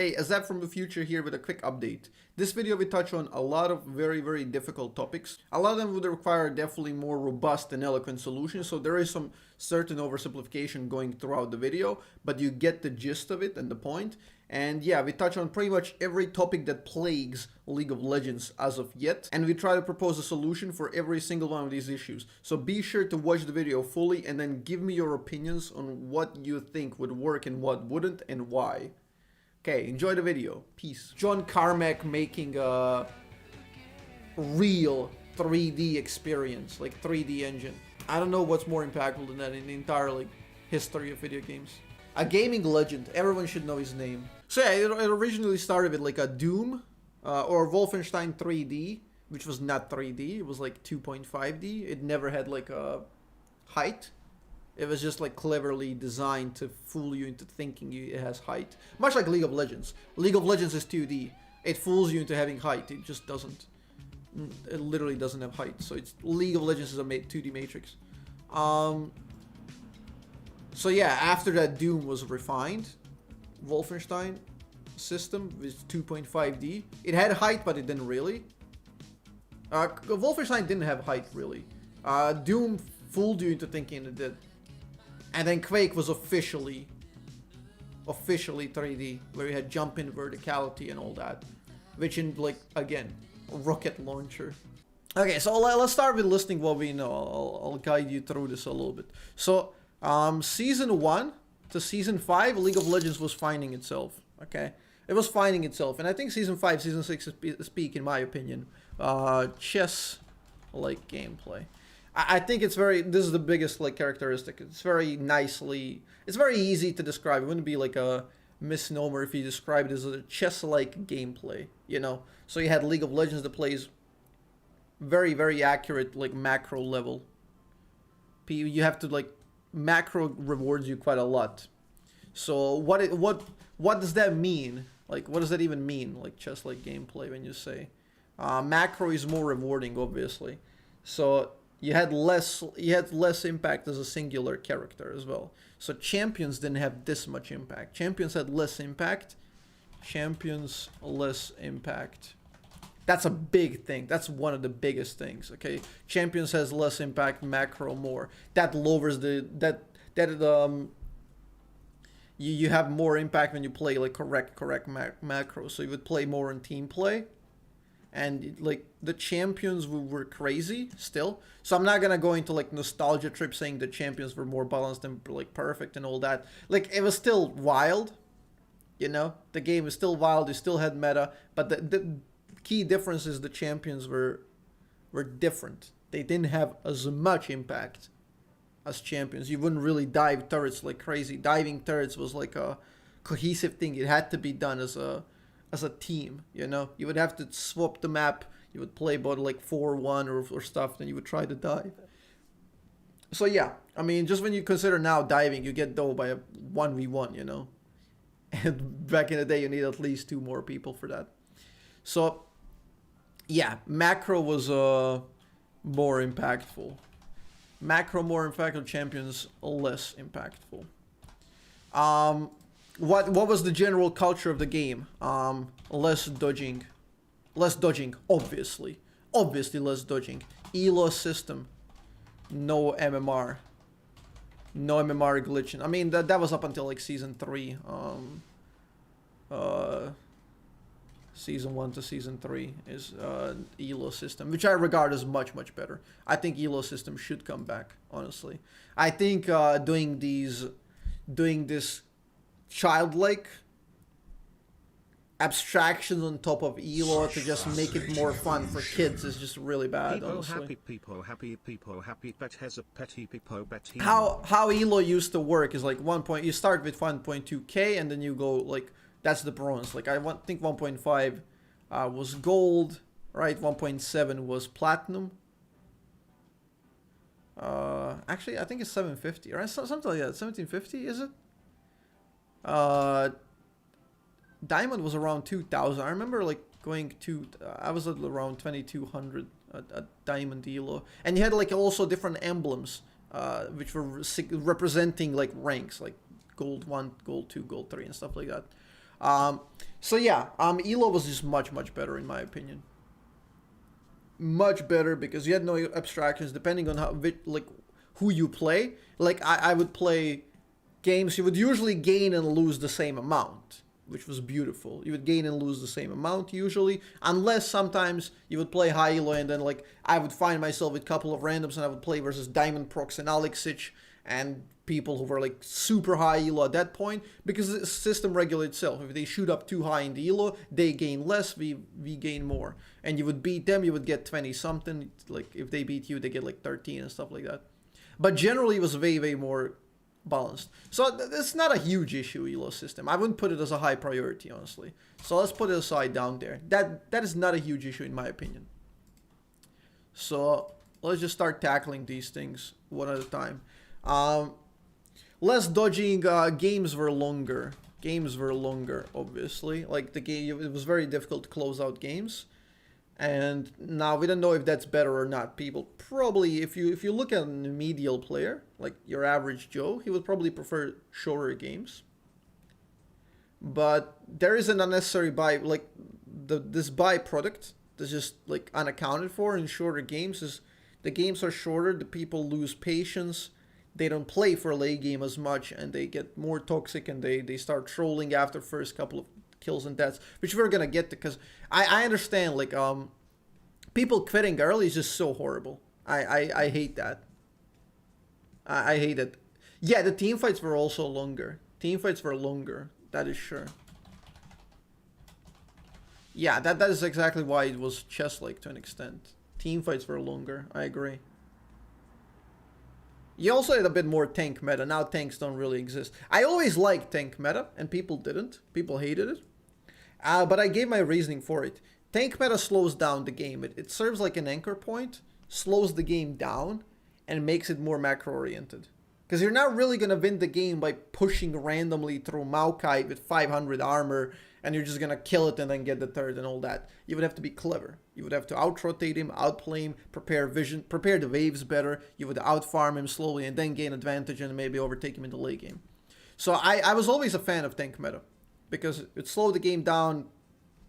Hey, Azzapp from the future here with a quick update. This video will touch on a lot of very difficult topics. A lot of them would require definitely more robust and eloquent solutions, so there is some certain oversimplification going throughout the video, but you get the gist of it and the point. And yeah, we touch on pretty much every topic that plagues League of Legends as of yet, and we try to propose a solution for every single one of these issues. So be sure to watch the video fully and then give me your opinions on what you think would work and what wouldn't and why. Okay, enjoy the video. Peace. John Carmack making a real 3D experience, like 3D engine. I don't know what's more impactful than that in the entire like history of video games. A gaming legend. Everyone should know his name. So yeah, it originally started with like a Doom or Wolfenstein 3D, which was not 3D. It was like 2.5D. It never had like a height. It was just like cleverly designed to fool you into thinking it has height. Much like League of Legends. League of Legends is 2D. It fools you into having height. It just doesn't. It literally doesn't have height. So it's League of Legends is a 2D matrix. So yeah, after that Doom was refined. Wolfenstein system with 2.5D. It had height, but it didn't really. Wolfenstein didn't have height really. Doom fooled you into thinking it did. And then Quake was officially 3D, where you had jump in verticality and all that, which in like again rocket launcher. Okay, so let's start with listing what we know. I'll guide you through this a little bit. So season 1 to season 5, League of Legends was finding itself. Okay, it was finding itself, and I think season 5, season 6 is peak in my opinion. Chess-like gameplay. I think it's this is the biggest like characteristic. It's very easy to describe. It wouldn't be like a misnomer if you describe it as a chess-like gameplay, you know? So you had League of Legends that plays very accurate like macro level. You have to like macro rewards you quite a lot. So what does that mean? Like what does that even mean? Like chess-like gameplay when you say macro is more rewarding, obviously. So you had less impact as a singular character as well. So champions didn't have this much impact. Champions had less impact. Champions less impact. That's a big thing. That's one of the biggest things. Okay, champions has less impact. Macro more. That lowers you have more impact when you play like correct macro. So you would play more in team play. And like the champions were crazy still, so I'm not gonna go into like nostalgia trip saying the champions were more balanced and like perfect and all that. Like it was still wild, you know, the game is still wild. You still had meta, but the key difference is the champions were different. They didn't have as much impact as champions. You wouldn't really dive turrets like crazy. Diving turrets was like a cohesive thing. It had to be done as a team, you know. You would have to swap the map. You would play about like 4-1 or stuff, then you would try to dive. So yeah, I mean, just when you consider now diving, you get though by a 1v1, you know. And back in the day, you need at least 2 more people for that. So yeah, macro was more impactful. Macro more impactful, champions less impactful. What was the general culture of the game? Less dodging, obviously less dodging. Elo system, no MMR glitching. I mean that was up until like season 3. Season 1 to season 3 is Elo system, which I regard as much better. I think Elo system should come back, honestly. I think doing this childlike abstractions on top of Elo to just make it more fun for kids is just really bad, honestly. How Elo used to work is like you start with 1.2k and then you go like, that's the bronze. Like I think 1.5 was gold, right? 1.7 was platinum. Actually I think it's 750, right? Something like that. 1750, is it? Diamond was around 2000. I remember like going to I was at around 2200 at Diamond Elo, and you had like also different emblems which were representing like ranks, like gold 1, gold 2, gold 3 and stuff like that. So yeah, Elo was just much better in my opinion. Much better because you had no abstractions depending on how like who you play. Like I would play games, you would usually gain and lose the same amount, which was beautiful. You would gain and lose the same amount usually, unless sometimes you would play high elo and then like I would find myself with a couple of randoms and I would play versus Diamond Prox and Alexic and people who were like super high elo at that point, because the system regulates itself. If they shoot up too high in the elo, they gain less, we gain more. And you would beat them, you would get 20 something. Like if they beat you, they get like 13 and stuff like that. But generally it was way more balanced. So it's not a huge issue, elo system. I wouldn't put it as a high priority, honestly. So let's put it aside down there. That is not a huge issue in my opinion. So let's just start tackling these things one at a time. Less dodging, games were longer. Games were longer, obviously. Like the game, it was very difficult to close out games. And now we don't know if that's better or not. People probably, if you look at a medial player, like your average Joe, he would probably prefer shorter games. But there is an unnecessary like this byproduct that's just like unaccounted for in shorter games is the games are shorter, the people lose patience, they don't play for a late game as much, and they get more toxic and they start trolling after first couple of kills and deaths, which we're gonna get to, because I understand like people quitting early is just so horrible. I hate that. I hate it. Yeah, the team fights were also longer. Team fights were longer, that is sure. Yeah, that is exactly why it was chess-like to an extent. Team fights were longer, I agree. You also had a bit more tank meta. Now tanks don't really exist. I always liked tank meta, and people didn't. People hated it. But I gave my reasoning for it. Tank meta slows down the game. It serves like an anchor point, slows the game down, and makes it more macro-oriented. Because you're not really going to win the game by pushing randomly through Maokai with 500 armor, and you're just going to kill it and then get the third and all that. You would have to be clever. You would have to out-rotate him, outplay him, prepare vision, prepare the waves better. You would out-farm him slowly and then gain advantage and maybe overtake him in the late game. So I was always a fan of tank meta, because it slowed the game down,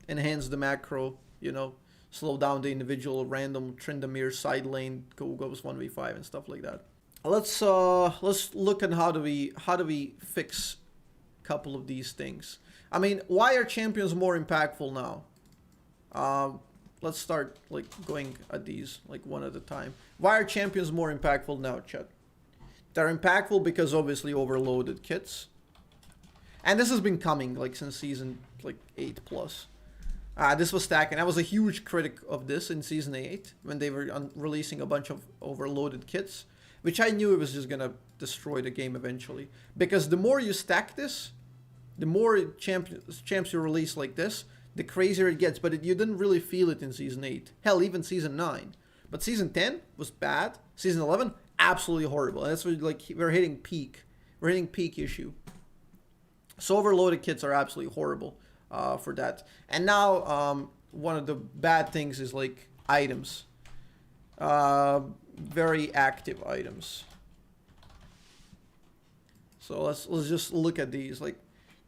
enhance the macro, you know, slow down the individual random Tryndamere side lane goes 1v5 and stuff like that. Let's look at how do we fix a couple of these things. I mean, why are champions more impactful now? Let's start like going at these like one at a time. Why are champions more impactful now, chat? They're impactful because obviously overloaded kits. And this has been coming like since season like 8 plus. This was stacking. I was a huge critic of this in season 8 when they were releasing a bunch of overloaded kits, which I knew it was just gonna destroy the game eventually. Because the more you stack this, the more champs you release like this, the crazier it gets. But you didn't really feel it in season 8. Hell, even season 9. But season 10 was bad. Season 11, absolutely horrible. And that's what, like, we're hitting peak. We're hitting peak issue. So overloaded kits are absolutely horrible for that. And now one of the bad things is like items. Very active items. So let's just look at these. Like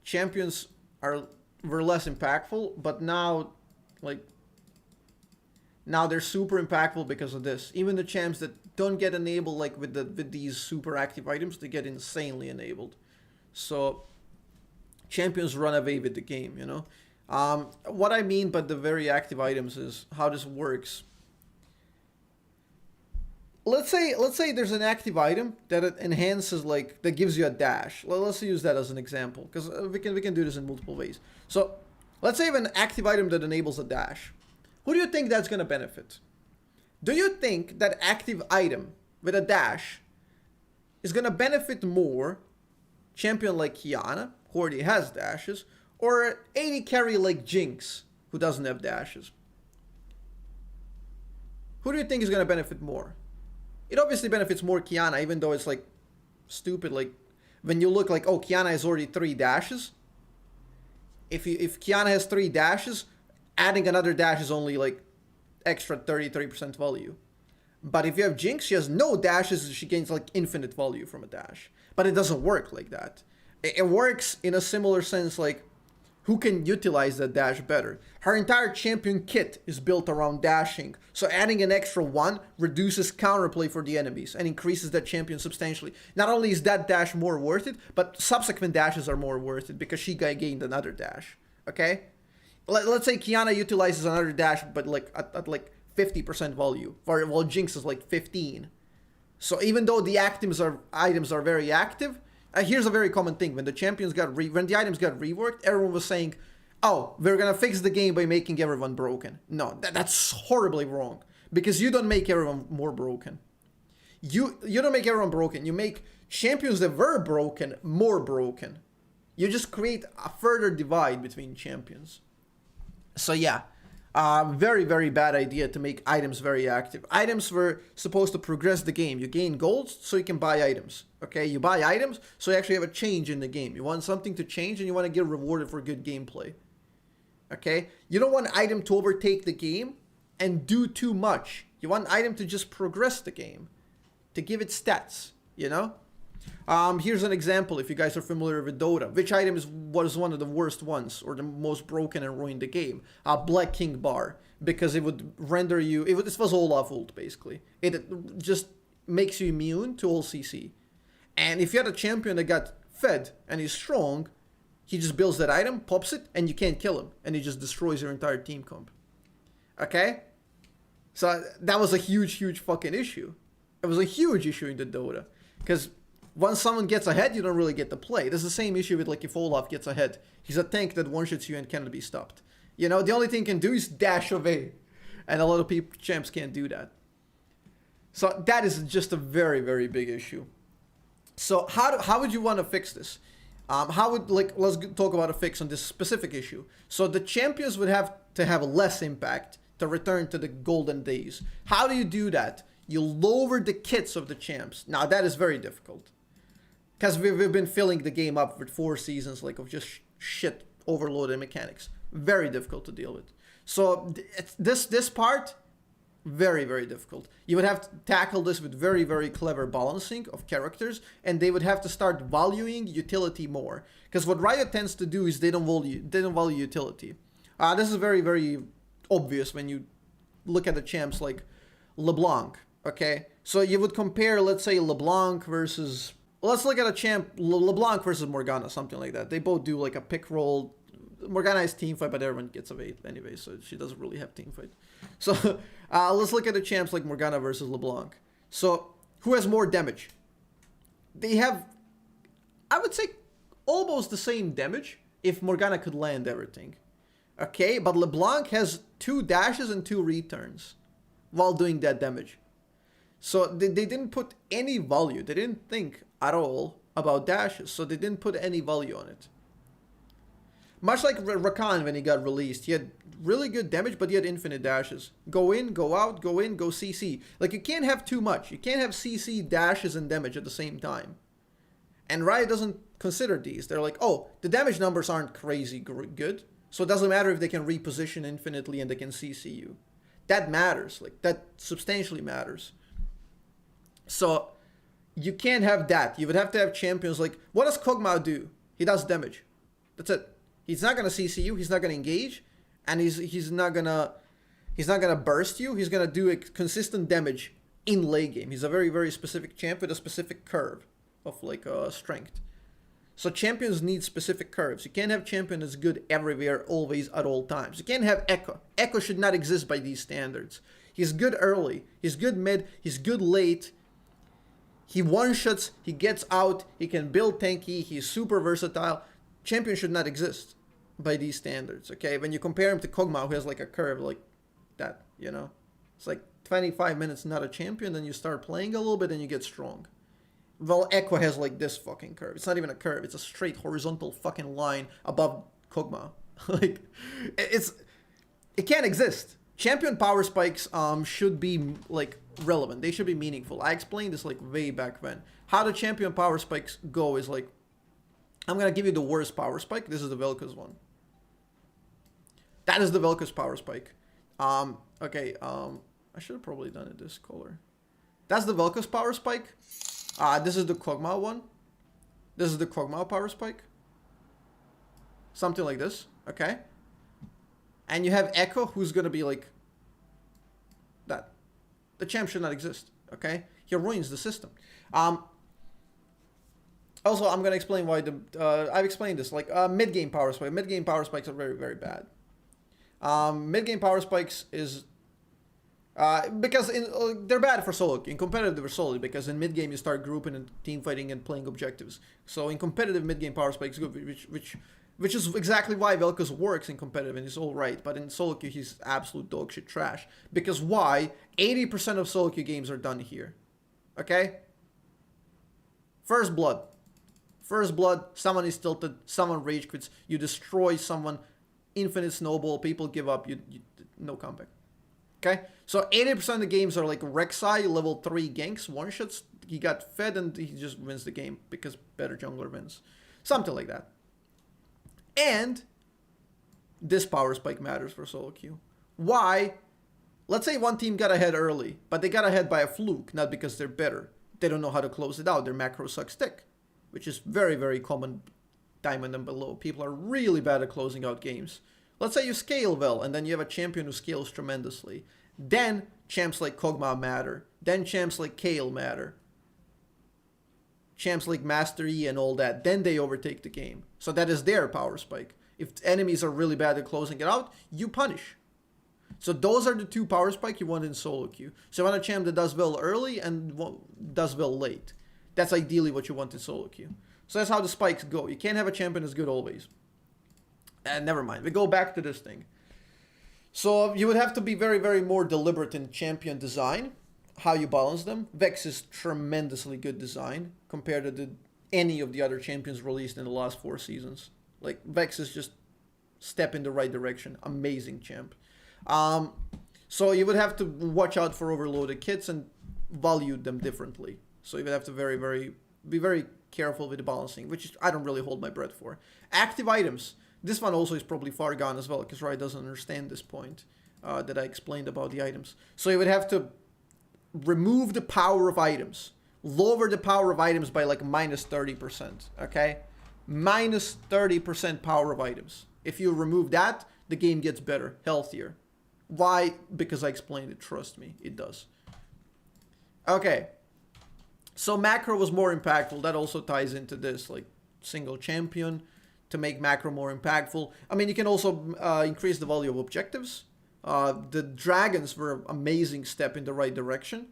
champions were less impactful, but now they're super impactful because of this. Even the champs that don't get enabled like with these super active items, they get insanely enabled. So champions run away with the game, you know. What I mean by the very active items is how this works. Let's say there's an active item that it enhances, like, that gives you a dash. Let's use that as an example, because we can do this in multiple ways. So let's say you have an active item that enables a dash. Who do you think that's going to benefit? Do you think that active item with a dash is going to benefit more champion like Kiana, who already has dashes, or 80 carry like Jinx, who doesn't have dashes? Who do you think is going to benefit more? It obviously benefits more Kiana, even though it's like stupid. Like when you look like, oh, Kiana has already 3 dashes. If Kiana has 3 dashes, adding another dash is only like extra 33% value. But if you have Jinx, she has no dashes, she gains like infinite value from a dash. But it doesn't work like that. It works in a similar sense, like who can utilize that dash better. Her entire champion kit is built around dashing, so adding an extra one reduces counterplay for the enemies and increases that champion substantially. Not only is that dash more worth it, but subsequent dashes are more worth it because she gained another dash. Okay? Let's say Kiana utilizes another dash, but like at like 50% value, while Jinx is like 15. So even though the items are very active, here's a very common thing: when the items got reworked, everyone was saying, "Oh, we're gonna fix the game by making everyone broken." No, that's horribly wrong, because you don't make everyone more broken. You don't make everyone broken. You make champions that were broken more broken. You just create a further divide between champions. So yeah. Very, very bad idea to make items very active. Items were supposed to progress the game. You gain gold so you can buy items. Okay, you buy items so you actually have a change in the game. You want something to change and you want to get rewarded for good gameplay. Okay, you don't want an item to overtake the game and do too much. You want an item to just progress the game, to give it stats, you know? Here's an example, if you guys are familiar with Dota. Which item was one of the worst ones, or the most broken and ruined the game? Black King Bar, because it would render you, this was Olaf ult basically. It just makes you immune to all CC. And if you had a champion that got fed and he's strong, he just builds that item, pops it, and you can't kill him. And he just destroys your entire team comp. Okay? So that was a huge, huge fucking issue. It was a huge issue in the Dota. Because once someone gets ahead, you don't really get to play. There's the same issue with like if Olaf gets ahead. He's a tank that one-shots you and cannot be stopped. You know, the only thing he can do is dash away. And a lot of champs can't do that. So that is just a very, very big issue. So how would you want to fix this? Let's talk about a fix on this specific issue. So the champions would have to have less impact to return to the golden days. How do you do that? You lower the kits of the champs. Now that is very difficult. Because we've been filling the game up with 4 seasons like of just shit overloaded mechanics. Very difficult to deal with. So this part, very, very difficult. You would have to tackle this with very, very clever balancing of characters, and they would have to start valuing utility more. Because what Riot tends to do is they don't value utility. This is very, very obvious when you look at the champs like LeBlanc. Okay, so you would compare, let's say, LeBlanc versus... Let's look at a champ, LeBlanc versus Morgana, something like that. They both do like a pick roll. Morgana is teamfight, but everyone gets away anyway, so she doesn't really have teamfight. So let's look at the champs like Morgana versus LeBlanc. So who has more damage? They have, I would say, almost the same damage if Morgana could land everything. Okay, but LeBlanc has 2 dashes and 2 returns while doing that damage. So they didn't put any value. They didn't think at all about dashes, so they didn't put any value on it. Much like Rakan when he got released. He had really good damage, but he had infinite dashes. Go in, go out, go in, go CC. Like, you can't have too much. You can't have CC, dashes, and damage at the same time. And Riot doesn't consider these. They're like, oh, the damage numbers aren't crazy good, so it doesn't matter if they can reposition infinitely and they can CC you. That matters. Like, that substantially matters. So you can't have that. You would have to have champions like, what does Kog'Maw do? He does damage. That's it. He's not gonna CC you. He's not gonna engage, and he's not gonna burst you. He's gonna do a consistent damage in late game. He's a very, very specific champ with a specific curve of like strength. So champions need specific curves. You can't have champion that's good everywhere, always, at all times. You can't have Echo. Echo should not exist by these standards. He's good early. He's good mid. He's good late. He one-shots, he gets out, he can build tanky, he's super versatile. Champion should not exist by these standards, okay? When you compare him to Kog'Maw, who has like a curve like that, you know? It's like 25 minutes not a champion, then you start playing a little bit and you get strong. Well, Echo has like this fucking curve. It's not even a curve, it's a straight horizontal fucking line above Kog'Maw. Like, it can't exist. Champion power spikes should be like relevant. They should be meaningful. I explained this like way back when. How the champion power spikes go is like, I'm gonna give you the worst power spike. This is the vel'koz one. That is the vel'koz power spike. Okay, I should have probably done it this color. That's the vel'koz power spike. This is the Kog'Maw one. This is the Kog'Maw power spike. Something like this. Okay? And you have Echo, who's gonna be like that. The champ should not exist. Okay? He ruins the system. Also, I'm gonna explain why I've explained this. Like mid-game power spike. Mid-game power spikes are very, very bad. Mid-game power spikes is because they're bad for solo. In competitive, they're solid because in mid-game you start grouping and team fighting and playing objectives. So in competitive, mid-game power spikes good, which is exactly why vel'koz works in competitive and he's all right. But in solo queue, he's absolute dog shit trash. Because why? 80% of solo queue games are done here. Okay. First blood. First blood, someone is tilted, someone rage quits, you destroy someone, infinite snowball, people give up, no comeback. Okay? So 80% of the games are like Rek'Sai, level 3 ganks, one-shots, he got fed and he just wins the game because better jungler wins. Something like that. And this power spike matters for solo queue. Why? Let's say one team got ahead early, but they got ahead by a fluke, not because they're better. They don't know how to close it out, their macro sucks dick. Which is very, very common diamond and below. People are really bad at closing out games. Let's say you scale well, and then you have a champion who scales tremendously. Then champs like Kog'Maw matter. Then champs like Kayle matter. Champs like Master Yi and all that. Then they overtake the game. So that is their power spike. If enemies are really bad at closing it out, you punish. So those are the two power spikes you want in solo queue. So you want a champ that does well early and does well late. That's ideally what you want in solo queue. So that's how the spikes go. You can't have a champion that's good always. And never mind. We go back to this thing. So you would have to be very, very more deliberate in champion design. How you balance them. Vex is tremendously good design compared to any of the other champions released in the last 4 seasons. Like Vex is just step in the right direction. Amazing champ. So you would have to watch out for overloaded kits and value them differently. So you would have to be very careful with the balancing, which I don't really hold my breath for. Active items. This one also is probably far gone as well, because Riot doesn't understand this point that I explained about the items. So you would have to remove the power of items. Lower the power of items by like minus 30%, okay? Minus 30% power of items. If you remove that, the game gets better, healthier. Why? Because I explained it, trust me, it does. Okay. So macro was more impactful. That also ties into this, like single champion to make macro more impactful. I mean, you can also increase the value of objectives. The dragons were an amazing step in the right direction.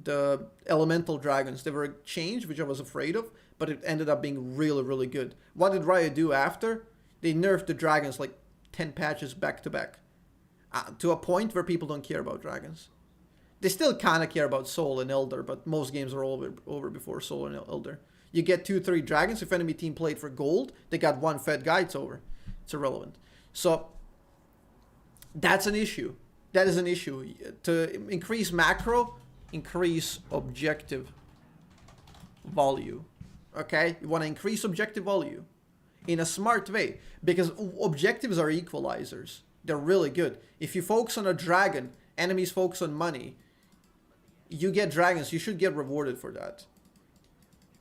The elemental dragons, they were a change, which I was afraid of, but it ended up being really, really good. What did Riot do after? They nerfed the dragons like 10 patches back to back. To a point where people don't care about dragons. They still kind of care about Soul and Elder, but most games are over before Soul and Elder. You get 2-3 dragons. If enemy team played for gold, they got one fed guy, it's over. It's irrelevant. So that's an issue. That is an issue. To increase macro, increase objective value. Okay? You want to increase objective value in a smart way, because objectives are equalizers. They're really good. If you focus on a dragon, enemies focus on money, you get dragons, you should get rewarded for that.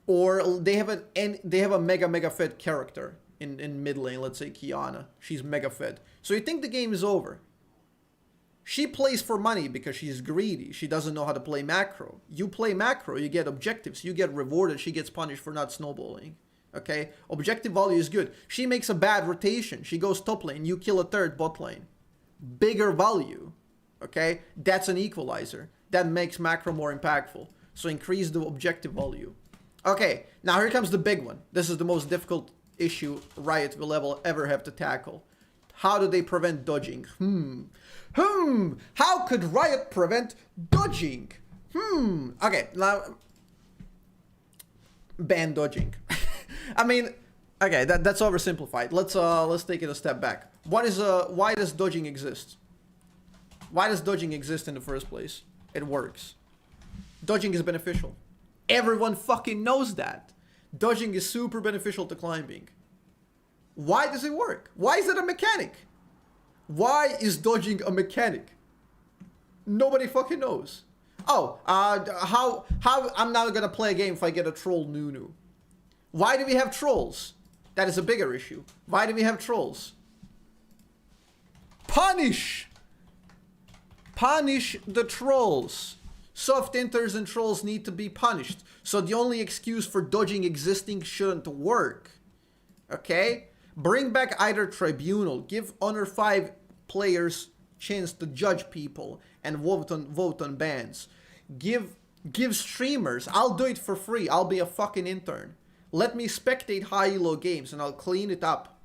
Or they have a mega fed character in mid lane, let's say Kiana. She's mega fed. So you think the game is over. She plays for money because she's greedy. She doesn't know how to play macro. You play macro, you get objectives, you get rewarded, she gets punished for not snowballing. Okay? Objective value is good. She makes a bad rotation. She goes top lane, you kill a third bot lane. Bigger value. Okay? That's an equalizer. That makes macro more impactful. So increase the objective value. Okay, now here comes the big one. This is the most difficult issue Riot will ever have to tackle. How do they prevent dodging? How could Riot prevent dodging? Okay, now ban dodging. I mean, okay, that's oversimplified. Let's take it a step back. Why does dodging exist? Why does dodging exist in the first place? It works. Dodging is beneficial. Everyone fucking knows that. Dodging is super beneficial to climbing. Why does it work? Why is it a mechanic? Why is dodging a mechanic? Nobody fucking knows. Oh, how I'm not gonna play a game if I get a troll Nunu. Why do we have trolls? That is a bigger issue. Why do we have trolls? Punish the trolls. Soft inters and trolls need to be punished. So the only excuse for dodging existing shouldn't work. Okay? Bring back either tribunal. Give Honor 5 players chance to judge people and vote on bans. Give streamers. I'll do it for free. I'll be a fucking intern. Let me spectate high elo games and I'll clean it up.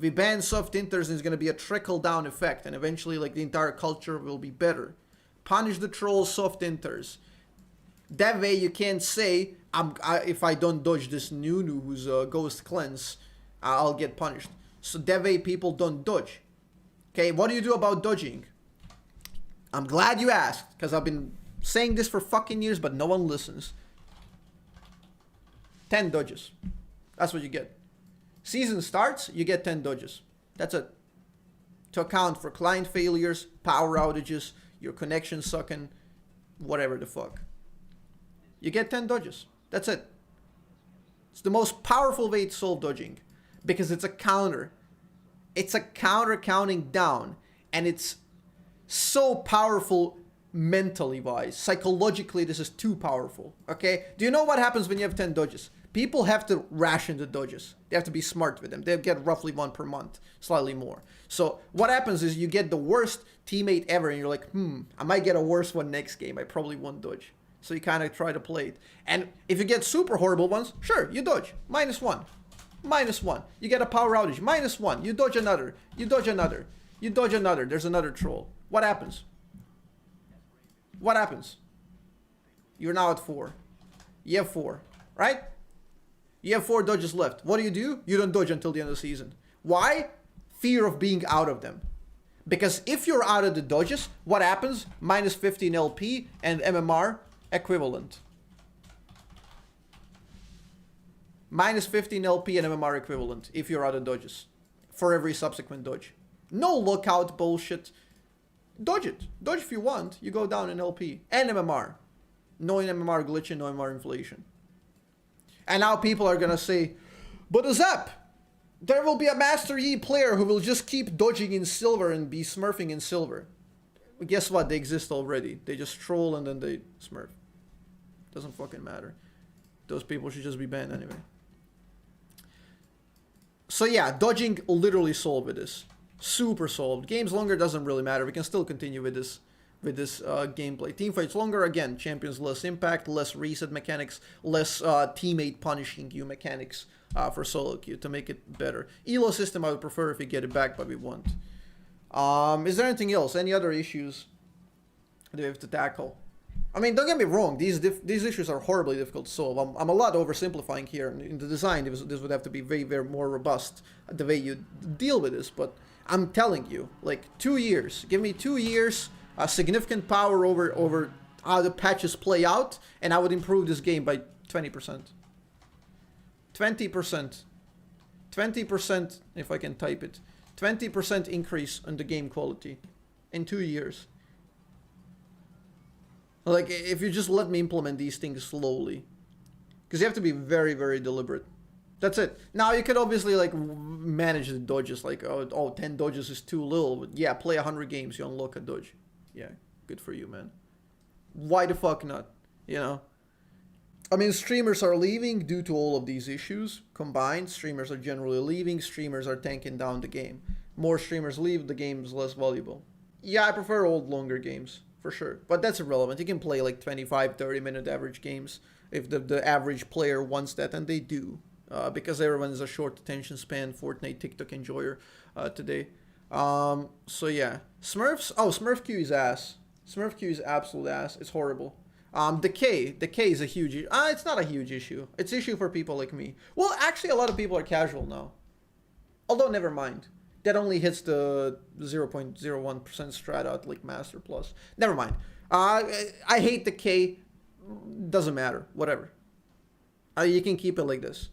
We ban soft inters and it's gonna be a trickle down effect, and eventually like the entire culture will be better. Punish the trolls, soft inters. That way you can't say if I don't dodge this Nunu who's a ghost cleanse, I'll get punished. So that way people don't dodge. Okay, what do you do about dodging? I'm glad you asked, because I've been saying this for fucking years, but no one listens. 10 dodges. That's what you get. Season starts, you get 10 dodges. That's it. To account for client failures, power outages, your connection sucking, whatever the fuck. You get 10 dodges. That's it. It's the most powerful way to solve dodging, because it's a counter. It's a counter counting down, and it's so powerful mentally wise. Psychologically, this is too powerful. Okay? Do you know what happens when you have 10 dodges? People have to ration the dodges. They have to be smart with them. They get roughly 1 per month, slightly more. So what happens is you get the worst teammate ever, and you're like, I might get a worse one next game. I probably won't dodge. So you kind of try to play it. And if you get super horrible ones, sure, you dodge. -1. -1. You get a power outage. -1. You dodge another. You dodge another. You dodge another. There's another troll. What happens? What happens? You're now at 4. You have 4, right? You have 4 dodges left. What do? You don't dodge until the end of the season. Why? Fear of being out of them. Because if you're out of the dodges, what happens? -15 LP and MMR equivalent. -15 LP and MMR equivalent if you're out of dodges for every subsequent dodge. No lookout bullshit. Dodge it. Dodge if you want. You go down in LP and MMR. No MMR glitching, no MMR inflation. And now people are gonna say, but Azzapp, there will be a Master Yi player who will just keep dodging in silver and be smurfing in silver. Well, guess what? They exist already. They just troll and then they smurf. Doesn't fucking matter. Those people should just be banned anyway. So yeah, dodging literally solved with this. Super solved. Games longer doesn't really matter. We can still continue with this gameplay. Teamfights longer, again, champions less impact, less reset mechanics, less teammate punishing you mechanics for solo queue to make it better. Elo system I would prefer if we get it back, but we won't. Is there anything else? Any other issues that we have to tackle? I mean, don't get me wrong, these issues are horribly difficult to solve. I'm a lot oversimplifying here. In the design, this would have to be very, very more robust, the way you deal with this, but I'm telling you, like, 2 years. Give me 2 years, significant power over how the patches play out, and I would improve this game by 20%. 20%. 20%, if I can type it. 20% increase on the game quality in 2 years. Like, if you just let me implement these things slowly. Because you have to be very, very deliberate. That's it. Now, you could obviously, like, manage the dodges. Like, oh, 10 dodges is too little. But yeah, play 100 games, you unlock a dodge. Yeah, good for you, man. Why the fuck not? You know? I mean, streamers are leaving due to all of these issues combined. Streamers are generally leaving. Streamers are tanking down the game. More streamers leave, the game is less valuable. Yeah, I prefer old, longer games, for sure. But that's irrelevant. You can play, like, 25, 30-minute average games if the average player wants that, and they do. Because everyone is a short attention span Fortnite TikTok enjoyer today. So yeah. Smurfs? Oh, Smurf Q is ass. Smurf Q is absolute ass. It's horrible. Decay is a huge issue. It's not a huge issue. It's an issue for people like me. Well, actually, a lot of people are casual now. Although, never mind. That only hits the 0.01% strata at like Master Plus. Never mind. I hate Decay. Doesn't matter. Whatever. You can keep it like this.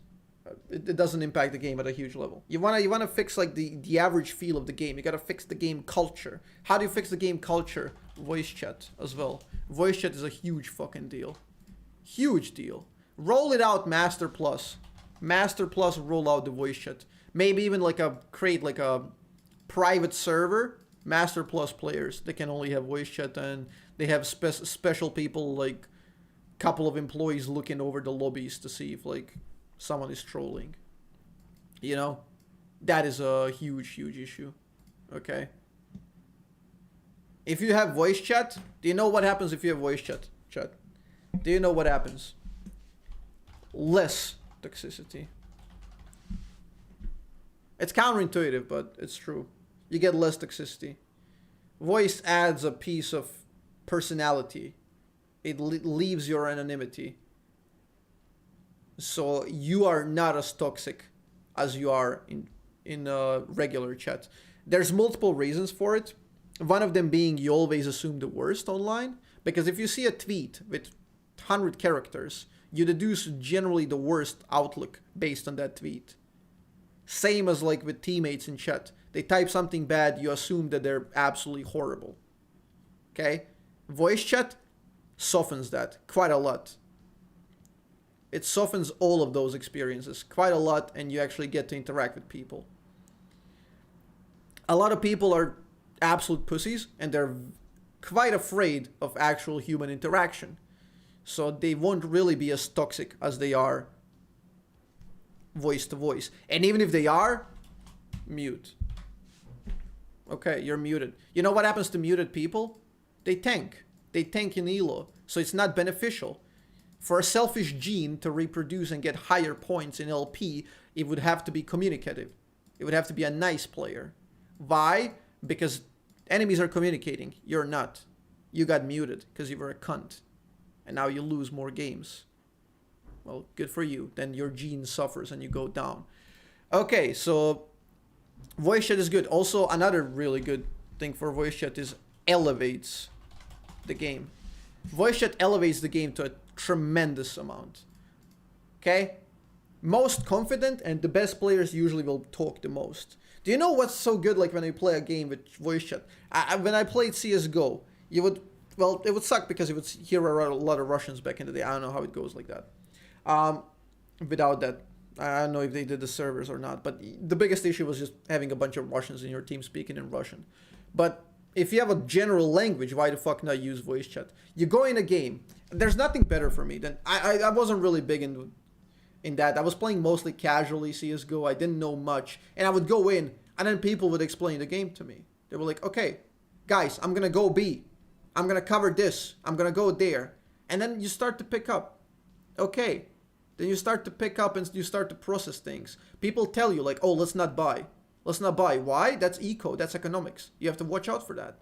It doesn't impact the game at a huge level. You wanna fix like the average feel of the game. You gotta fix the game culture. How do you fix the game culture? Voice chat as well. Voice chat is a huge fucking deal. Huge deal. Roll it out, Master Plus. Master Plus, roll out the voice chat. Maybe even like create like a private server, Master Plus players, they can only have voice chat, and they have special people, like couple of employees looking over the lobbies to see if like someone is trolling. You know, that is a huge issue. Okay. If you have voice chat, do you know what happens if you have voice chat? Do you know what happens? Less toxicity. It's counterintuitive, but it's true. You get less toxicity. Voice adds a piece of personality. It leaves your anonymity. So you are not as toxic as you are in regular chat. There's multiple reasons for it. One of them being you always assume the worst online. Because if you see a tweet with 100 characters, you deduce generally the worst outlook based on that tweet. Same as like with teammates in chat. They type something bad, you assume that they're absolutely horrible. Okay? Voice chat softens that quite a lot. It softens all of those experiences quite a lot, and you actually get to interact with people. A lot of people are absolute pussies, and they're quite afraid of actual human interaction. So they won't really be as toxic as they are voice to voice. And even if they are, mute. Okay, you're muted. You know what happens to muted people? They tank. They tank in elo. So it's not beneficial. For a selfish gene to reproduce and get higher points in LP, it would have to be communicative. It would have to be a nice player. Why? Because enemies are communicating. You're not. You got muted because you were a cunt. And now you lose more games. Well, good for you. Then your gene suffers and you go down. Okay, so voice chat is good. Also, another really good thing for voice chat is elevates the game. Voice chat elevates the game to a tremendous amount. Okay? Most confident and the best players usually will talk the most. Do you know what's so good like when you play a game with voice chat? When I played CSGO, you would, well, it would suck because you would hear a lot of Russians back in the day. I don't know how it goes like that. Without that, I don't know if they did the servers or not, but the biggest issue was just having a bunch of Russians in your team speaking in Russian. But if you have a general language, why the fuck not use voice chat? You go in a game, there's nothing better for me than, I wasn't really big in that. I was playing mostly casually CSGO, I didn't know much, and I would go in, and then people would explain the game to me. They were like, okay, guys, I'm gonna go B, I'm gonna cover this, I'm gonna go there, and then you start to pick up. Okay, then you start to pick up and you start to process things. People tell you like, oh, let's not buy. Let's not buy. Why? That's eco. That's economics. You have to watch out for that.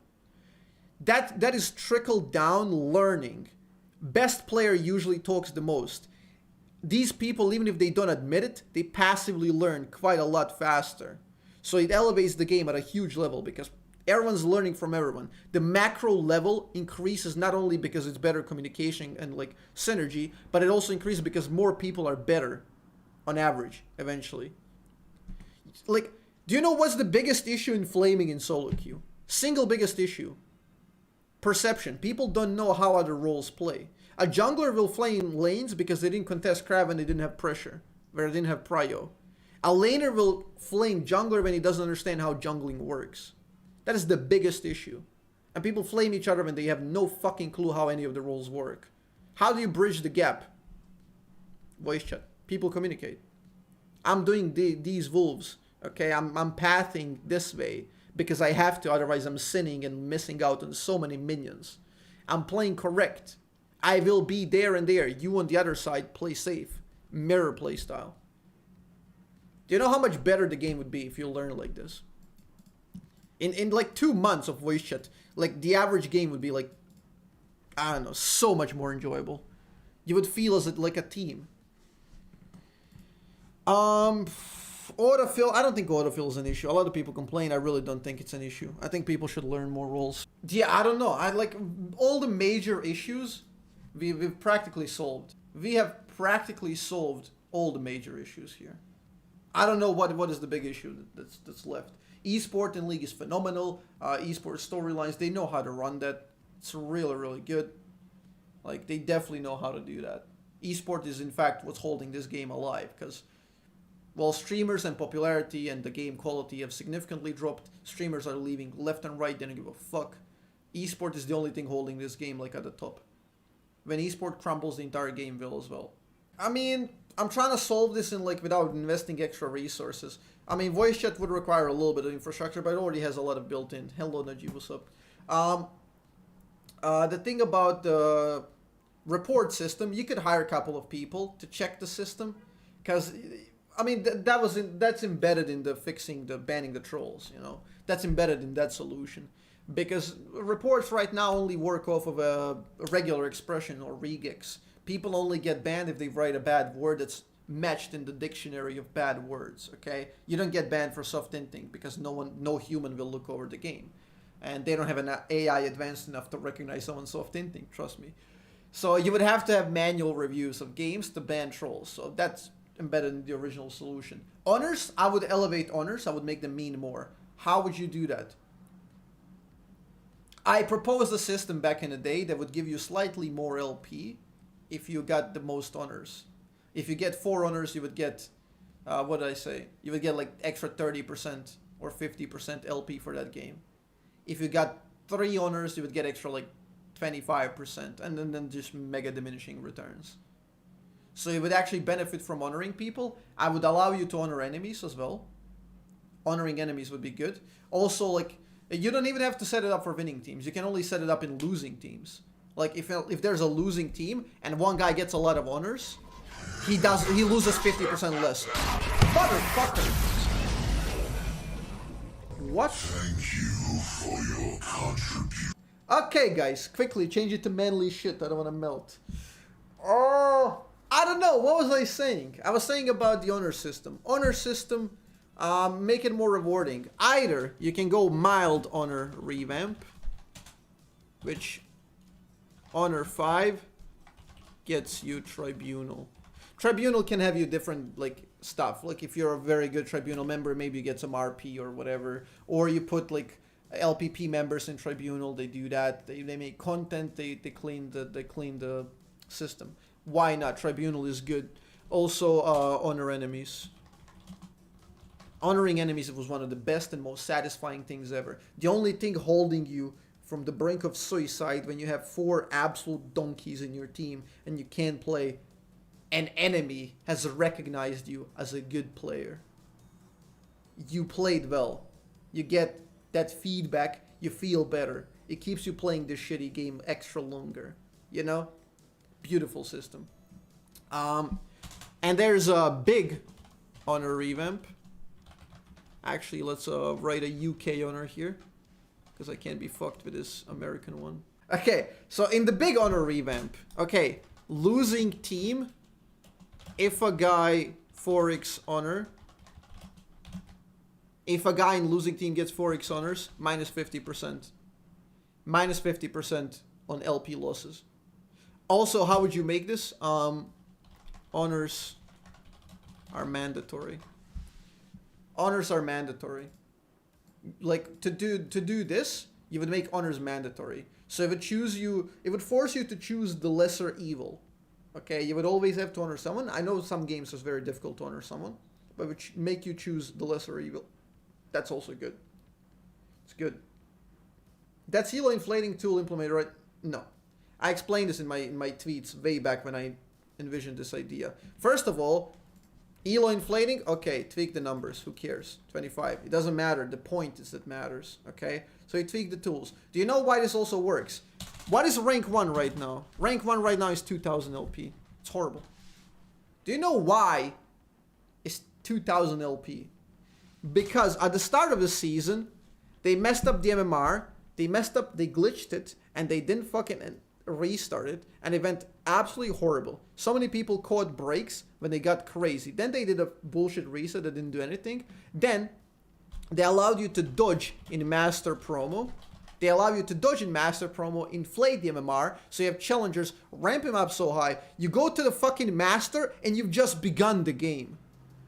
That is trickle down learning. Best player usually talks the most. These people, even if they don't admit it, they passively learn quite a lot faster. So it elevates the game at a huge level because everyone's learning from everyone. The macro level increases not only because it's better communication and like synergy, but it also increases because more people are better on average eventually. Like, do you know what's the biggest issue in flaming in solo queue? Single biggest issue. Perception. People don't know how other roles play. A jungler will flame lanes because they didn't contest Crab and they didn't have pressure, where they didn't have prio. A laner will flame jungler when he doesn't understand how jungling works. That is the biggest issue. And people flame each other when they have no fucking clue how any of the roles work. How do you bridge the gap? Voice chat. People communicate. I'm doing these wolves. Okay, I'm pathing this way because I have to, otherwise I'm sinning and missing out on so many minions. I'm playing correct. I will be there and there. You on the other side play safe. Mirror play style. Do you know how much better the game would be if you learn like this? In like 2 months of voice chat, like the average game would be like, I don't know, so much more enjoyable. You would feel as like a team. Autofill, I don't think autofill is an issue. A lot of people complain. I really don't think it's an issue. I think people should learn more roles. Yeah, I don't know. I like all the major issues we've practically solved. We have practically solved all the major issues here. I don't know what is the big issue that's left. Esports and League is phenomenal. Esports storylines, they know how to run that. It's really, really good. Like, they definitely know how to do that. Esports is, in fact, what's holding this game alive, because While streamers and popularity and the game quality have significantly dropped, streamers are leaving left and right, they don't give a fuck. Esports is the only thing holding this game like at the top. When esport crumbles, the entire game will as well. I mean, I'm trying to solve this in like without investing extra resources. I mean, voice chat would require a little bit of infrastructure, but it already has a lot of built-in. Hello, Najib, what's up? The thing about the report system, you could hire a couple of people to check the system, because I mean that's embedded in the fixing the banning the trolls. You know, that's embedded in that solution. Because reports right now only work off of a regular expression or regex. People only get banned if they write a bad word that's matched in the dictionary of bad words, okay? You don't get banned for soft hinting because no human will look over the game. And they don't have an AI advanced enough to recognize someone soft hinting, trust me. So you would have to have manual reviews of games to ban trolls. So that's embedded in the original solution. Honors, I would elevate honors. I would make them mean more. How would you do that? I proposed a system back in the day that would give you slightly more LP if you got the most honors. If you get 4 honors, you would get, what did I say? You would get like extra 30% or 50% LP for that game. If you got 3 honors, you would get extra like 25%, and then just mega diminishing returns. So you would actually benefit from honoring people. I would allow you to honor enemies as well. Honoring enemies would be good. Also, like, you don't even have to set it up for winning teams. You can only set it up in losing teams. Like if there's a losing team and one guy gets a lot of honors, he loses 50% less. Motherfucker! What? Thank you for your contribution. Okay, guys, quickly change it to manly shit. I don't want to melt. Oh, I don't know. What was I saying? I was saying about the honor system. Honor system. Make it more rewarding. Either you can go mild honor revamp, which honor 5 gets you tribunal. Tribunal can have you different like stuff. Like if you're a very good tribunal member, maybe you get some RP or whatever. Or you put like LPP members in tribunal. They do that. They make content. They clean the system. Why not? Tribunal is good. Also honor enemies. Honoring enemies was one of the best and most satisfying things ever. The only thing holding you from the brink of suicide when you have 4 absolute donkeys in your team and you can't play, an enemy has recognized you as a good player. You played well. You get that feedback. You feel better. It keeps you playing this shitty game extra longer. You know? Beautiful system. And there's a big honor revamp. Actually, let's write a UK honor here, because I can't be fucked with this American one. Okay, so in the big honor revamp, okay, losing team, if a guy 4x honor, if a guy in losing team gets 4x honors, minus 50%. Minus 50% on LP losses. Also, how would you make this? Honors are mandatory. Honors are mandatory. Like to do this, you would make honors mandatory. So it would force you to choose the lesser evil. Okay, you would always have to honor someone. I know some games it's very difficult to honor someone, but it would make you choose the lesser evil. That's also good. It's good. That's Hilo inflating tool implemented, right? No. I explained this in my tweets way back when I envisioned this idea. First of all, Elo inflating, okay, tweak the numbers, who cares? 25, it doesn't matter, the point is that matters, okay? So you tweak the tools. Do you know why this also works? What is rank 1 right now? Rank 1 right now is 2000 LP. It's horrible. Do you know why it's 2000 LP? Because at the start of the season, they messed up the MMR, they glitched it, and they didn't fucking restart it, and it went absolutely horrible. So many people caught breaks when they got crazy. Then they did a bullshit reset that didn't do anything. Then they allowed you to dodge in Master Promo. They allow you to dodge in Master Promo, inflate the MMR, so you have challengers, ramp him up so high. You go to the fucking Master, and you've just begun the game.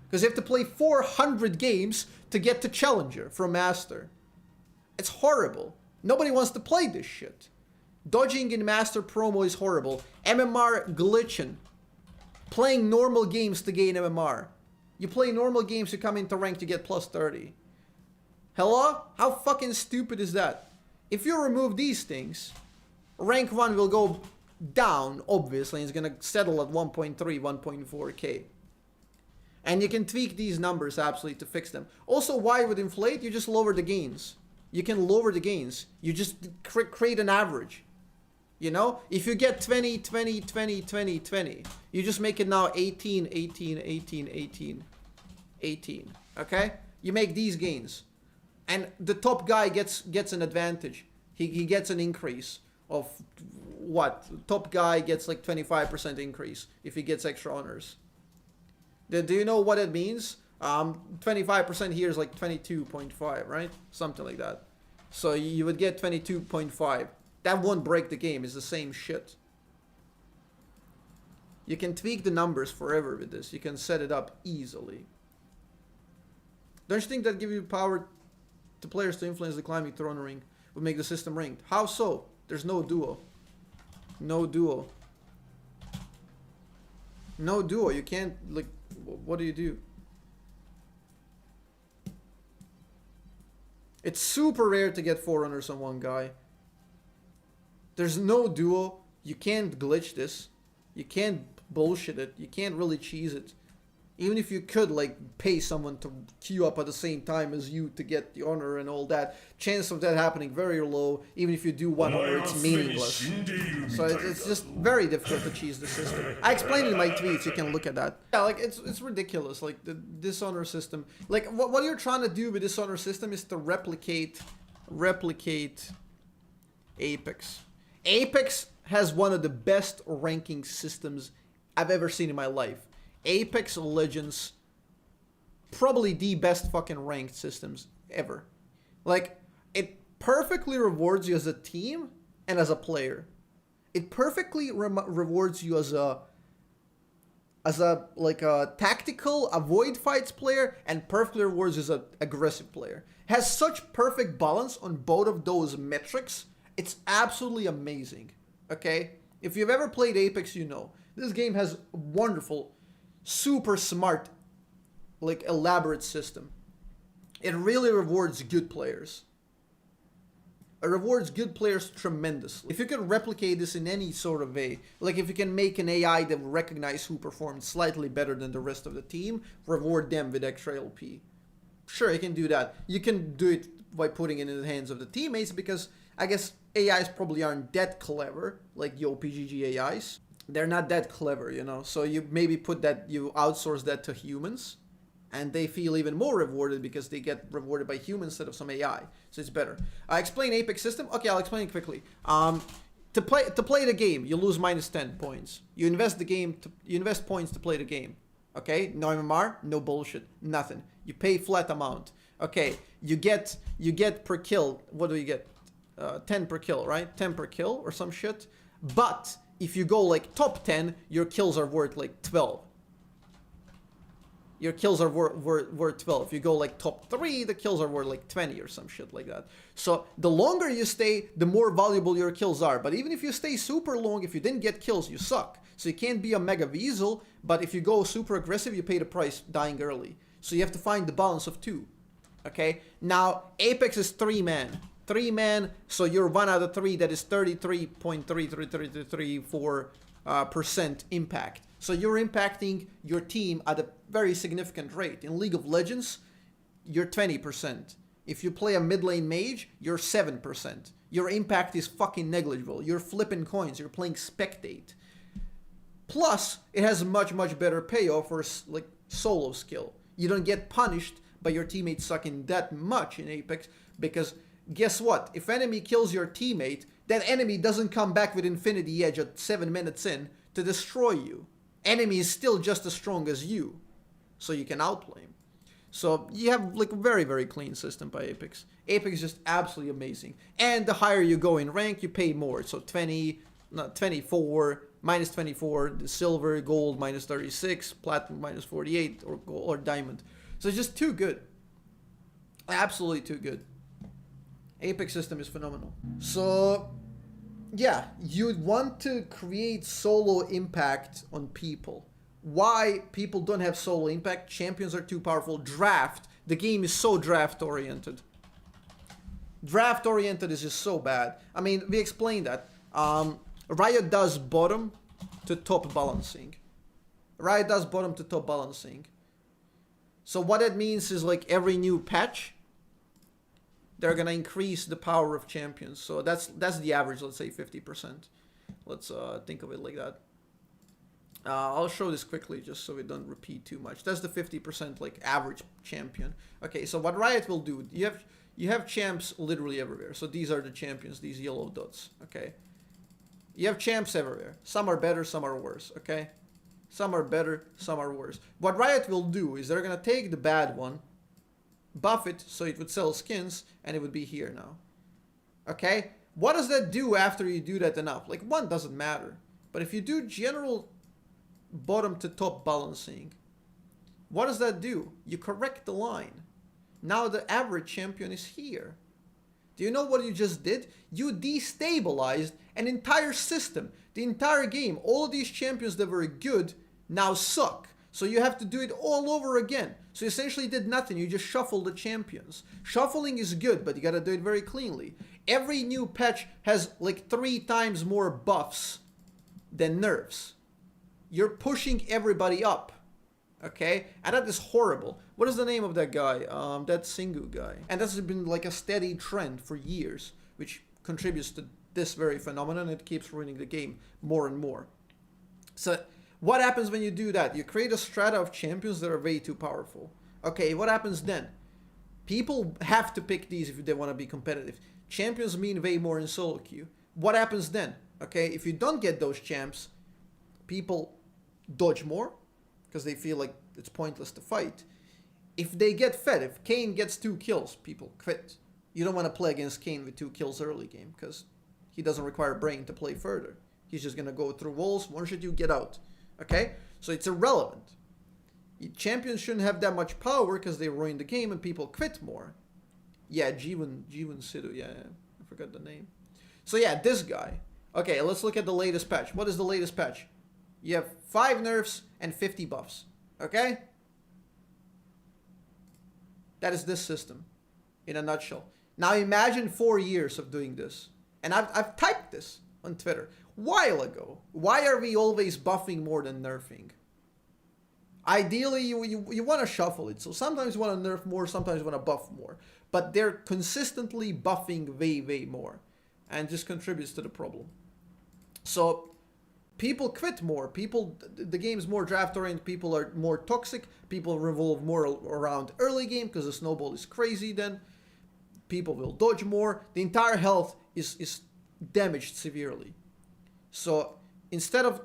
Because you have to play 400 games to get to Challenger from Master. It's horrible. Nobody wants to play this shit. Dodging in Master Promo is horrible. MMR glitching. Playing normal games to gain MMR. You play normal games, you come into ranked, you get plus 30. Hello? How fucking stupid is that? If you remove these things, rank 1 will go down, obviously, and it's gonna settle at 1.3, 1.4k. And you can tweak these numbers absolutely to fix them. Also, why would inflate? You just lower the gains. You can lower the gains. You just create an average. You know? If you get 20, 20, 20, 20, 20, you just make it now 18, 18, 18, 18, 18. Okay? You make these gains. And the top guy gets an advantage. He gets an increase of what? Top guy gets like 25% increase if he gets extra honors. Do you know what it means? 25% here is like 22.5, right? Something like that. So you would get 22.5. That won't break the game. It's the same shit. You can tweak the numbers forever with this. You can set it up easily. Don't you think that give you power to players to influence the climbing throne ring would make the system ranked? How so? There's no duo. No duo. No duo. You can't, like, what do you do? It's super rare to get forerunners on one guy. There's no duo. You can't glitch this. You can't bullshit it. You can't really cheese it. Even if you could, like, pay someone to queue up at the same time as you to get the honor and all that, chance of that happening very low. Even if you do one honor, it's meaningless. So it's just very difficult to cheese the system. I explained in my tweets, you can look at that. Yeah, like, it's ridiculous, like, the dishonor system. Like, what you're trying to do with this honor system is to replicate Apex. Apex has one of the best ranking systems I've ever seen in my life. Apex Legends, probably the best fucking ranked systems ever. Like, it perfectly rewards you as a team and as a player. It perfectly rewards you as a tactical avoid fights player, and perfectly rewards you as an aggressive player. Has such perfect balance on both of those metrics. It's absolutely amazing. Okay? If you've ever played Apex, you know. This game has wonderful, super smart, like, elaborate system. It really rewards good players. It rewards good players tremendously. If you can replicate this in any sort of way, like if you can make an AI that will recognize who performed slightly better than the rest of the team, reward them with extra LP. Sure, you can do that. You can do it by putting it in the hands of the teammates, because I guess AIs probably aren't that clever, like Yo PGG AIs. They're not that clever, you know, so you maybe you outsource that to humans, and they feel even more rewarded because they get rewarded by humans instead of some AI, so it's better. Explain Apex system? Okay, I'll explain it quickly. To play the game, you lose minus 10 points. You invest points to play the game. Okay, no MMR, no bullshit, nothing. You pay flat amount. Okay, you get per kill. What do you get? 10 per kill, right? 10 per kill or some shit. But if you go like top 10, your kills are worth like 12. Your kills are worth 12. If you go like top 3, the kills are worth like 20 or some shit like that. So the longer you stay, the more valuable your kills are. But even if you stay super long, if you didn't get kills, you suck. So you can't be a mega weasel, but if you go super aggressive, you pay the price dying early. So you have to find the balance of two. Okay? Now, Apex is 3-man. 3-man, so you're 1 out of 3, that is 33.33334% impact. So you're impacting your team at a very significant rate. In League of Legends, you're 20%. If you play a mid lane mage, you're 7%. Your impact is fucking negligible. You're flipping coins, you're playing spectate. Plus, it has a much better payoff for like solo skill. You don't get punished by your teammates sucking that much in Apex, because guess what? If enemy kills your teammate, that enemy doesn't come back with Infinity Edge at 7 minutes in to destroy you. Enemy is still just as strong as you, so you can outplay him. So you have like a very clean system by Apex. Apex is just absolutely amazing. And the higher you go in rank, you pay more. So 24, minus 24, the silver, gold, minus 36, platinum, minus 48, or gold, or diamond. So it's just too good. Absolutely too good. Apex system is phenomenal. So, yeah, you'd want to create solo impact on people. Why people don't have solo impact? Champions are too powerful. Draft. The game is so draft oriented. Draft oriented is just so bad. I mean, we explained that. Riot does bottom to top balancing. Riot does bottom to top balancing. So what that means is like every new patch, they're gonna increase the power of champions. So that's the average, let's say 50%. Let's think of it like that. I'll show this quickly just so we don't repeat too much. That's the 50% like average champion. Okay, so what Riot will do, you have champs literally everywhere. So these are the champions, these yellow dots, okay? You have champs everywhere. Some are better, some are worse, okay? Some are better, some are worse. What Riot will do is they're gonna take the bad one, buff it so it would sell skins, and it would be here now. Okay? What does that do after you do that enough? Like, one doesn't matter. But if you do general bottom to top balancing, what does that do? You correct the line. Now the average champion is here. Do you know what you just did? You destabilized an entire system, the entire game. All of these champions that were good now suck. So you have to do it all over again. So you essentially did nothing. You just shuffled the champions. Shuffling is good, but you gotta do it very cleanly. Every new patch has like 3 times more buffs than nerfs. You're pushing everybody up. Okay? And that is horrible. What is the name of that guy? That Singu guy. And that's been like a steady trend for years, which contributes to this very phenomenon. It keeps ruining the game more and more. So what happens when you do that? You create a strata of champions that are way too powerful. Okay, what happens then? People have to pick these if they want to be competitive. Champions mean way more in solo queue. What happens then? Okay, if you don't get those champs, people dodge more because they feel like it's pointless to fight. If they get fed, if Kane gets 2 kills, people quit. You don't want to play against Kane with 2 kills early game because he doesn't require brain to play further. He's just going to go through walls. One shot you get out. Okay? So it's irrelevant. Champions shouldn't have that much power because they ruin the game and people quit more. Yeah, Jiwon Sidhu. Yeah, I forgot the name. So yeah, this guy. Okay, let's look at the latest patch. What is the latest patch? You have 5 nerfs and 50 buffs. Okay? That is this system in a nutshell. Now imagine 4 years of doing this. And I've typed this on Twitter a while ago. Why are we always buffing more than nerfing? Ideally, you want to shuffle it. So sometimes you want to nerf more, sometimes you want to buff more. But they're consistently buffing way more. And just contributes to the problem. So people quit more. The game's more draft oriented. People are more toxic. People revolve more around early game because the snowball is crazy then. People will dodge more. The entire health is damaged severely. So instead of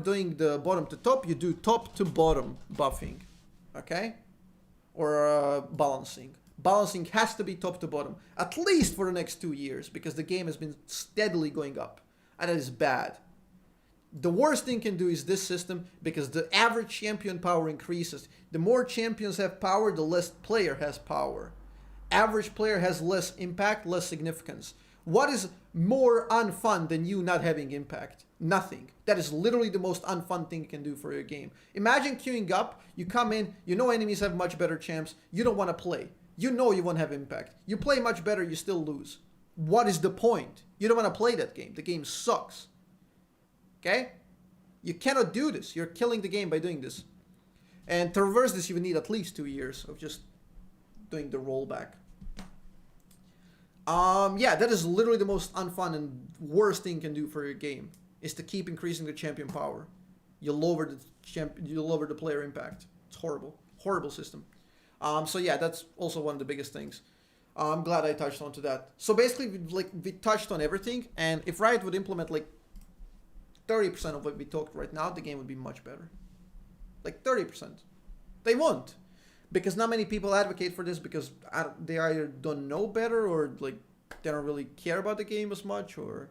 doing the bottom to top, you do top to bottom buffing, okay? Or balancing. Balancing has to be top to bottom, at least for the next 2 years, because the game has been steadily going up, and that is bad. The worst thing can do is this system, because the average champion power increases. The more champions have power, the less player has power. Average player has less impact, less significance. What is more unfun than you not having impact? Nothing. That is literally the most unfun thing you can do for your game. Imagine queuing up, you come in, you know enemies have much better champs, you don't want to play. You know you won't have impact. You play much better, you still lose. What is the point? You don't want to play that game. The game sucks. Okay? You cannot do this. You're killing the game by doing this. And to reverse this, you would need at least 2 years of just doing the rollback. Yeah, that is literally the most unfun and worst thing you can do for your game, is to keep increasing the champion power. You lower the player impact. It's horrible. Horrible system. So yeah, that's also one of the biggest things. I'm glad I touched on to that. So basically, we touched on everything, and if Riot would implement like 30% of what we talked right now, the game would be much better. Like 30%. They won't. Because not many people advocate for this because they either don't know better or like they don't really care about the game as much, or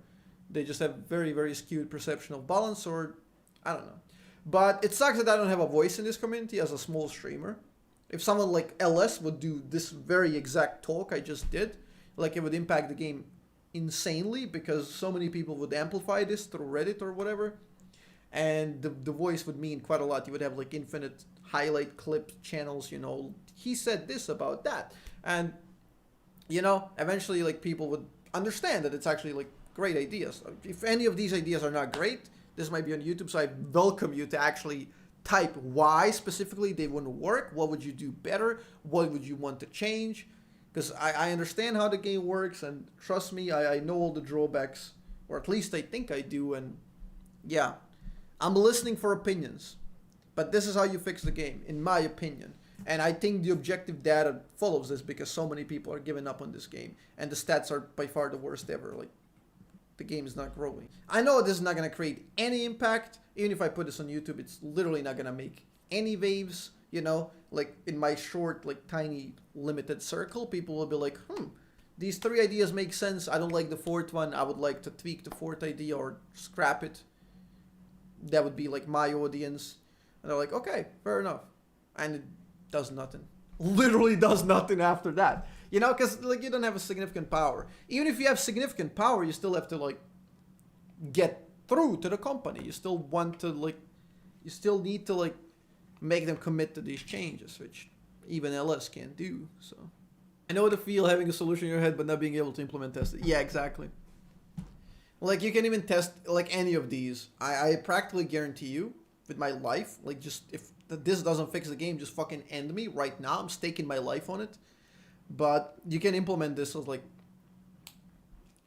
they just have very skewed perception of balance, or I don't know. But it sucks that I don't have a voice in this community as a small streamer. If someone like LS would do this very exact talk I just did, like it would impact the game insanely because so many people would amplify this through Reddit or whatever. And the voice would mean quite a lot. You would have like infinite highlight clip channels, you know, he said this about that. And, you know, eventually like people would understand that it's actually like great ideas. If any of these ideas are not great, this might be on YouTube, so I welcome you to actually type why specifically they wouldn't work. What would you do better? What would you want to change? Because I understand how the game works, and trust me, I know all the drawbacks, or at least I think I do, and yeah, I'm listening for opinions. But this is how you fix the game, in my opinion. And I think the objective data follows this because so many people are giving up on this game, and the stats are by far the worst ever. Like, the game is not growing. I know this is not going to create any impact. Even if I put this on YouTube, it's literally not going to make any waves, you know? Like, in my short, like, tiny, limited circle, people will be like, these 3 ideas make sense. I don't like the 4th one. I would like to tweak the 4th idea or scrap it. That would be, like, my audience. And they're like, okay, fair enough. And it does nothing. Literally does nothing after that. You know, because, like, you don't have a significant power. Even if you have significant power, you still have to, like, get through to the company. You still want to, like, you still need to, like, make them commit to these changes, which even LS can't do, so. I know the feel having a solution in your head, but not being able to implement test it. Yeah, exactly. Like, you can even test, like, any of these. I practically guarantee you, with my life, like, just, if this doesn't fix the game, just fucking end me right now. I'm staking my life on it. But you can implement this as like,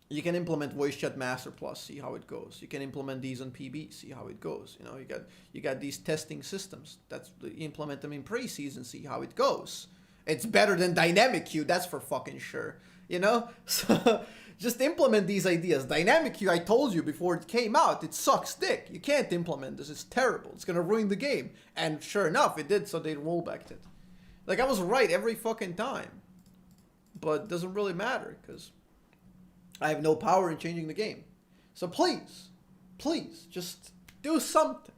you can implement voice chat master plus, see how it goes. You can implement these on PB, see how it goes. You know, you got these testing systems. That's, implement them in pre-season, see how it goes. It's better than dynamic queue, that's for fucking sure. You know, so just implement these ideas. Dynamic queue, I told you before it came out, it sucks dick. You can't implement this. It's terrible. It's gonna ruin the game. And sure enough, it did. So they rollbacked it. Like, I was right every fucking time. But it doesn't really matter because I have no power in changing the game. So please, just do something.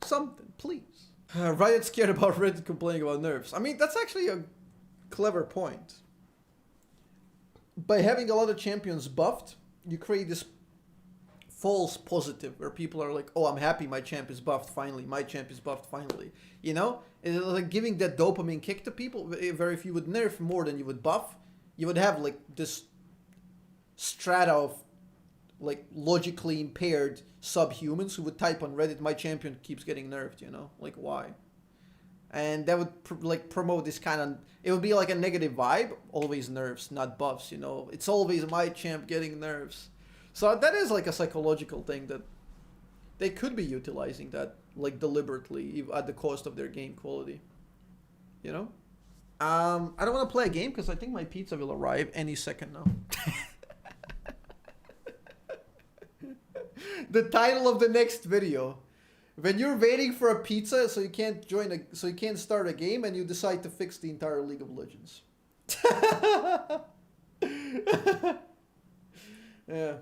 Something, please. Riot scared about Reddit complaining about nerfs. I mean, that's actually a clever point. By having a lot of champions buffed, you create this false positive where people are like, oh, I'm happy my champ is buffed finally. My champ is buffed finally. You know? It's like giving that dopamine kick to people. Where if you would nerf more than you would buff, you would have like this strata of like logically impaired subhumans who would type on Reddit, my champion keeps getting nerfed, you know? Like, why? And that would like promote this kind of, it would be like a negative vibe, always nerfs, not buffs, you know? It's always my champ getting nerfs. So that is like a psychological thing that they could be utilizing that like deliberately at the cost of their game quality, you know? I don't want to play a game because I think my pizza will arrive any second now. The title of the next video: when you're waiting for a pizza so you can't so you can't start a game and you decide to fix the entire League of Legends. Yeah.